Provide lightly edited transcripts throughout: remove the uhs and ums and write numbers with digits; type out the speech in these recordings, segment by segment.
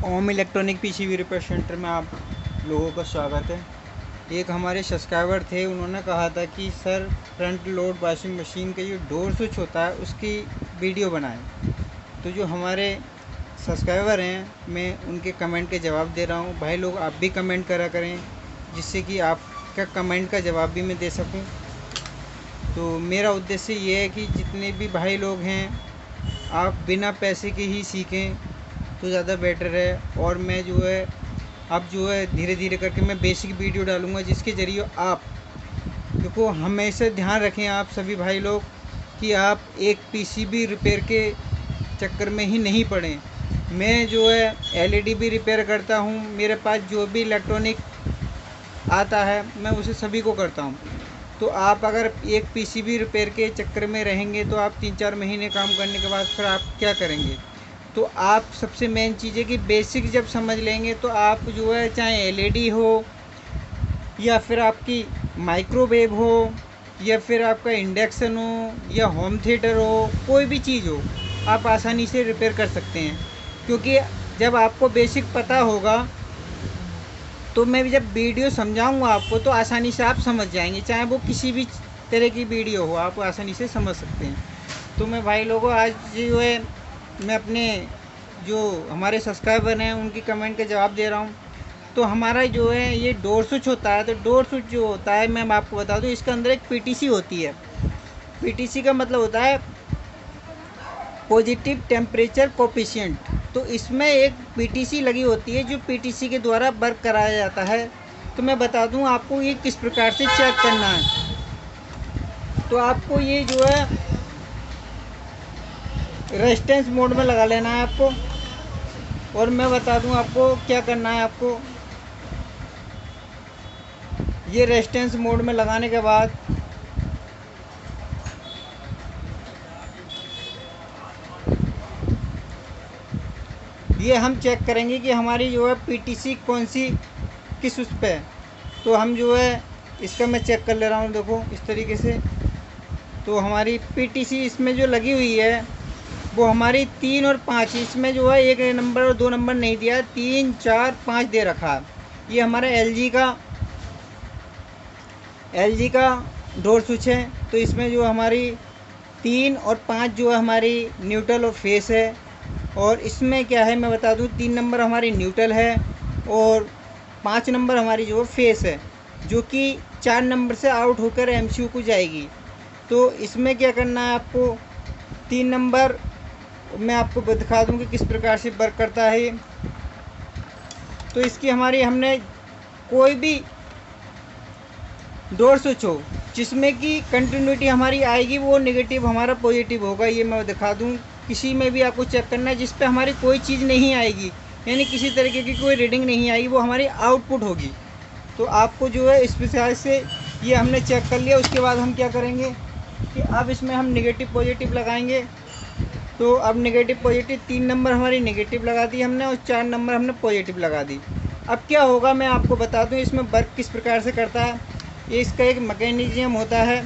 ओम electronic PCB repair centre में आप लोगों का स्वागत है। एक हमारे सब्सक्राइबर थे, उन्होंने कहा था कि sir front load washing machine का जो डोर स्विच होता है उसकी वीडियो बनाएं। तो जो हमारे सब्सक्राइबर हैं, मैं उनके कमेंट के जवाब दे रहा हूं। भाई लोग आप भी कमेंट करा करें, जिससे कि आपका कमेंट का जवाब भी मैं दे सकूं। तो मेरा उद्देश्य ये है कि जितने भी भाई लोग हैं, आप बिना पैसे के ही सीखें तो ज़्यादा बेटर है। और मैं जो है अब जो है धीरे धीरे करके मैं बेसिक वीडियो डालूँगा, जिसके ज़रिए आप देखो हमेशा ध्यान रखें आप सभी भाई लोग कि आप एक पीसीबी रिपेयर के चक्कर में ही नहीं पड़ें। मैं जो है एलईडी भी रिपेयर करता हूँ, मेरे पास जो भी इलेक्ट्रॉनिक आता है मैं उसे सभी को करता हूँ। तो आप अगर एक पीसीबी रिपेयर के चक्कर में रहेंगे तो आप 3-4 महीने काम करने के बाद फिर आप क्या करेंगे? तो आप सबसे मेन चीज़ है कि बेसिक जब समझ लेंगे तो आप जो है चाहे एलईडी हो या फिर आपकी माइक्रोवेव हो या फिर आपका इंडक्शन हो या होम थिएटर हो, कोई भी चीज़ हो, आप आसानी से रिपेयर कर सकते हैं। क्योंकि जब आपको बेसिक पता होगा तो मैं जब वीडियो समझाऊंगा आपको तो आसानी से आप समझ जाएंगे, चाहे वो किसी भी तरह की वीडियो हो, आप आसानी से समझ सकते हैं। तो मैं भाई लोगों आज जो है मैं अपने जो हमारे सब्सक्राइबर हैं उनकी कमेंट के जवाब दे रहा हूं। तो हमारा जो है ये डोर स्विच होता है, तो डोर स्विच जो होता है मैं आपको बता दूं, इसके अंदर एक पीटीसी होती है। पीटीसी का मतलब होता है पॉजिटिव टेम्परेचर कोफिशिएंट। तो इसमें एक पीटीसी लगी होती है जो पीटीसी के द्वारा वर्क कराया जाता है। तो मैं बता दूं आपको ये किस प्रकार से चेक करना है। तो आपको ये जो है रेजिस्टेंस मोड में लगा लेना है आपको, और मैं बता दूं आपको क्या करना है। आपको ये रेजिस्टेंस मोड में लगाने के बाद ये हम चेक करेंगे कि हमारी जो है पीटीसी कौन सी किस उस पे है। तो हम जो है इसका मैं चेक कर ले रहा हूँ, देखो इस तरीके से। तो हमारी पीटीसी इसमें जो लगी हुई है वो हमारी 3 और 5, इसमें जो है 1 नंबर और 2 नंबर नहीं दिया, 3, 4, 5 दे रखा है। ये हमारा एलजी का डोर स्विच है। तो इसमें जो हमारी 3 और 5 जो है हमारी न्यूट्रल और फेस है। और इसमें क्या है मैं बता दूं, 3 नंबर हमारी न्यूट्रल है और 5 नंबर हमारी जो फेस है, जो कि 4 नंबर से आउट होकर एमसीयू को जाएगी। तो इसमें क्या करना है आपको, 3 नंबर मैं आपको दिखा दूं कि किस प्रकार से वर्क करता है। तो इसकी हमारी हमने कोई भी डोर स्विच हो जिसमें कि कंटिन्यूटी हमारी आएगी, वो नेगेटिव हमारा पॉजिटिव होगा। ये मैं दिखा दूं, किसी में भी आपको चेक करना है जिस पे हमारी कोई चीज़ नहीं आएगी, यानी किसी तरीके की कोई रीडिंग नहीं आएगी, वो हमारी आउटपुट होगी। तो आपको जो है इस प्रकार से ये हमने चेक कर लिया। उसके बाद हम क्या करेंगे कि अब इसमें हम नेगेटिव पॉजिटिव लगाएंगे। तो अब नेगेटिव पॉजिटिव 3 नंबर हमारी नेगेटिव लगा दी हमने और 4 नंबर हमने पॉजिटिव लगा दी। अब क्या होगा मैं आपको बता दूं इसमें वर्क किस प्रकार से करता है। ये इसका एक मैकेनिज्म होता है।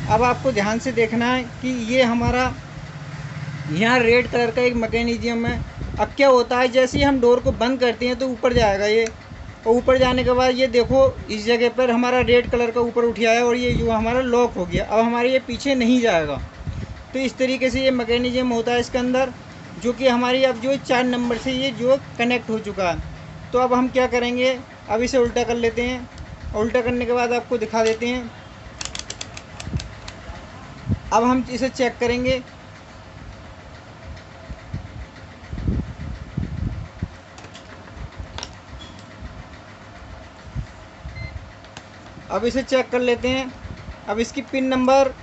अब आपको ध्यान से देखना है कि ये हमारा यहाँ रेड कलर का एक मैकेनिज्म है। अब क्या होता है, जैसे ही हम डोर को बंद करते हैं तो ऊपर जाएगा ये, और ऊपर जाने के बाद ये देखो इस जगह पर हमारा रेड कलर का ऊपर उठ आया और ये जो हमारा लॉक हो गया। अब हमारे ये पीछे नहीं जाएगा। तो इस तरीके से ये मैकेनिज्म होता है इसके अंदर, जो कि हमारी अब जो 4 नंबर से ये जो कनेक्ट हो चुका है। तो अब हम क्या करेंगे, अब इसे उल्टा कर लेते हैं। उल्टा करने के बाद आपको दिखा देते हैं। अब हम इसे चेक करेंगे। अब इसे चेक कर लेते हैं। अब इसकी पिन नंबर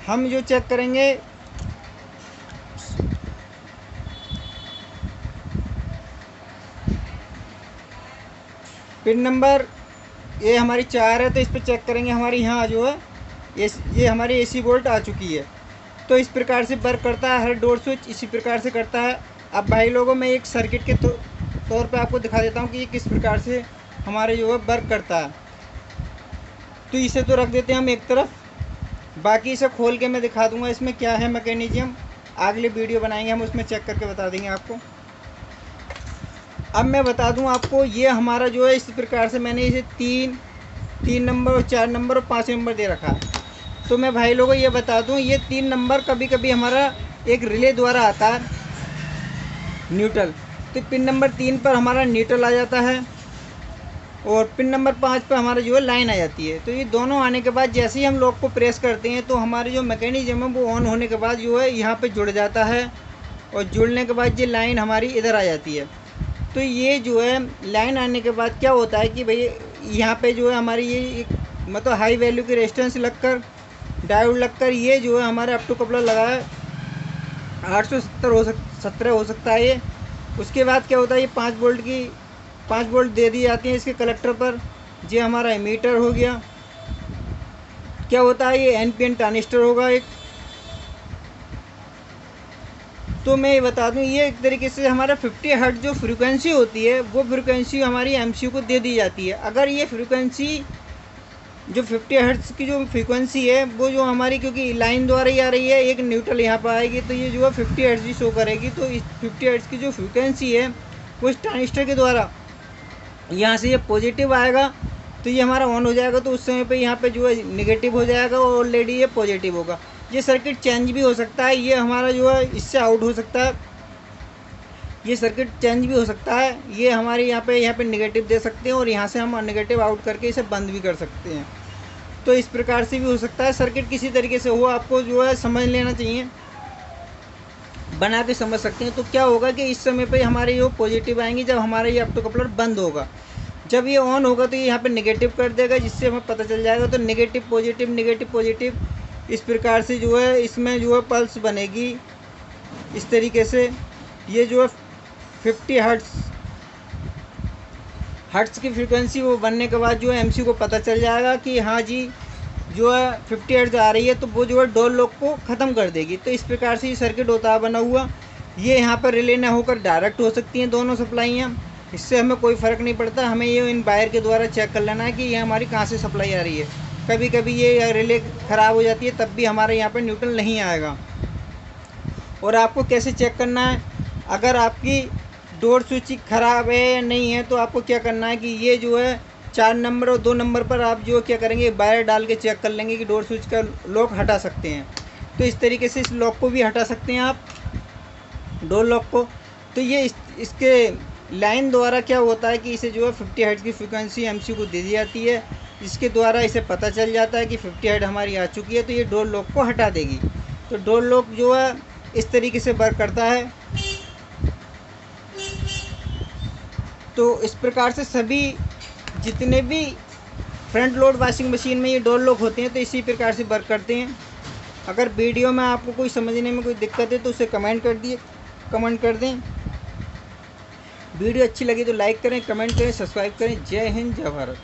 हम जो चेक करेंगे, पिन नंबर ये हमारी 4 है। तो इस पर चेक करेंगे, हमारी यहाँ जो है ये हमारी एसी वोल्ट आ चुकी है। तो इस प्रकार से वर्क करता है हर डोर स्विच, इसी प्रकार से करता है। अब भाई लोगों मैं एक सर्किट के तौर पे आपको दिखा देता हूँ कि ये किस प्रकार से हमारे जो है वर्क करता है। तो इसे तो रख देते हैं हम एक तरफ, बाकी इसे खोल के मैं दिखा दूंगा इसमें क्या है मैकेनिज्म। अगली वीडियो बनाएंगे हम, उसमें चेक करके बता देंगे आपको। अब मैं बता दूं आपको, ये हमारा जो है इस प्रकार से मैंने इसे 3 नंबर और 4 नंबर और 5 नंबर दे रखा है। तो मैं भाई लोगों ये बता दूं, ये 3 नंबर कभी कभी हमारा एक रिले द्वारा आता है न्यूट्रल, तो पिन नंबर 3 पर हमारा न्यूट्रल आ जाता है और पिन नंबर 5 पर हमारा जो है लाइन आ जाती है। तो ये दोनों आने के बाद जैसे ही हम लॉक को प्रेस करते हैं तो हमारे जो मैकेनिज्म है वो ऑन होने के बाद जो है यहाँ पे जुड़ जाता है और जुड़ने के बाद ये लाइन हमारी इधर आ जाती है। तो ये जो है लाइन आने के बाद क्या होता है कि भाई यहाँ पे जो है हमारी ये मतलब हाई वैल्यू की रेजिस्टेंस लगकर डायोड लगकर ये जो है हमारे अप टू कपलर लगा है 870 हो सकता है ये। उसके बाद क्या होता है, ये 5 वोल्ट दे दी जाती है इसके कलेक्टर पर। ये हमारा एमीटर हो गया। क्या होता है, ये एनपीएन ट्रांजिस्टर होगा एक। तो मैं ये बता दूं, ये एक तरीके से हमारा 50 हर्ट्ज जो फ्रीक्वेंसी होती है वो फ्रीक्वेंसी हमारी एमसीयू को दे दी जाती है। अगर ये फ्रीक्वेंसी जो 50 हर्ट्ज की जो फ्रीक्वेंसी है वो जो हमारी, क्योंकि लाइन द्वारा ही आ रही है, एक न्यूट्रल यहाँ पर आएगी तो ये जो है 50 हर्ट्ज ही शो करेगी। तो इस 50 हर्ट्ज की जो फ्रीक्वेंसी है वो इस ट्रांजिस्टर के द्वारा यहाँ से ये पॉजिटिव आएगा तो ये हमारा ऑन हो जाएगा। तो उस समय पे यहाँ पे जो है नेगेटिव हो जाएगा और ऑलरेडी ये पॉजिटिव होगा। ये सर्किट चेंज भी हो सकता है, ये हमारा जो है इससे आउट हो सकता है, ये सर्किट चेंज भी हो सकता है। ये हमारे यहाँ पे नेगेटिव दे सकते हैं और यहाँ से हम नेगेटिव आउट करके इसे बंद भी कर सकते हैं। तो इस प्रकार से भी हो सकता है सर्किट किसी तरीके से हो, आपको जो है समझ लेना चाहिए, बना के समझ सकते हैं। तो क्या होगा कि इस समय पे हमारे ये पॉजिटिव आएंगे जब हमारा ये अप टू कपलर बंद होगा। जब ये ऑन होगा तो ये यहाँ पे नेगेटिव कर देगा, जिससे हमें पता चल जाएगा। तो नेगेटिव पॉजिटिव इस प्रकार से जो है इसमें जो है पल्स बनेगी इस तरीके से। ये जो है 50 हर्ट्ज की फ्रीक्वेंसी वो बनने के बाद जो है एमसी को पता चल जाएगा कि हाँ जी जो है 50 हर्ट्ज आ रही है, तो वो जो है डोर लॉक को ख़त्म कर देगी। तो इस प्रकार से ये सर्किट होता है बना हुआ। ये यहाँ पर रिले ना होकर डायरेक्ट हो सकती हैं दोनों सप्लाइयाँ, इससे हमें कोई फ़र्क नहीं पड़ता। हमें ये इन वायर के द्वारा चेक कर लेना है कि ये हमारी कहाँ से सप्लाई आ रही है। कभी कभी ये रिले ख़राब हो जाती है तब भी हमारे यहाँ पर न्यूट्रल नहीं आएगा। और आपको कैसे चेक करना है, अगर आपकी डोर स्विच ख़राब है या नहीं है तो आपको क्या करना है कि ये जो है 4 नंबर और 2 नंबर पर आप जो क्या करेंगे, वायर डाल के चेक कर लेंगे कि डोर स्विच का लॉक हटा सकते हैं। तो इस तरीके से इस लॉक को भी हटा सकते हैं आप, डोर लॉक को। तो ये इसके लाइन द्वारा क्या होता है कि इसे जो है 50 हर्ट्ज की फ्रीक्वेंसी एमसी को दे दी जाती है, जिसके द्वारा इसे पता चल जाता है कि 50 हर्ट्ज हमारी आ चुकी है, तो ये डोर लॉक को हटा देगी। तो डोर लॉक जो है इस तरीके से वर्क करता है। तो इस प्रकार से सभी जितने भी फ्रंट लोड वॉशिंग मशीन में ये डोर लॉक होते हैं तो इसी प्रकार से वर्क करते हैं। अगर वीडियो में आपको कोई समझने में कोई दिक्कत है तो उसे कमेंट कर दें। वीडियो अच्छी लगी तो लाइक करें, कमेंट करें, सब्सक्राइब करें। जय हिंद, जय भारत।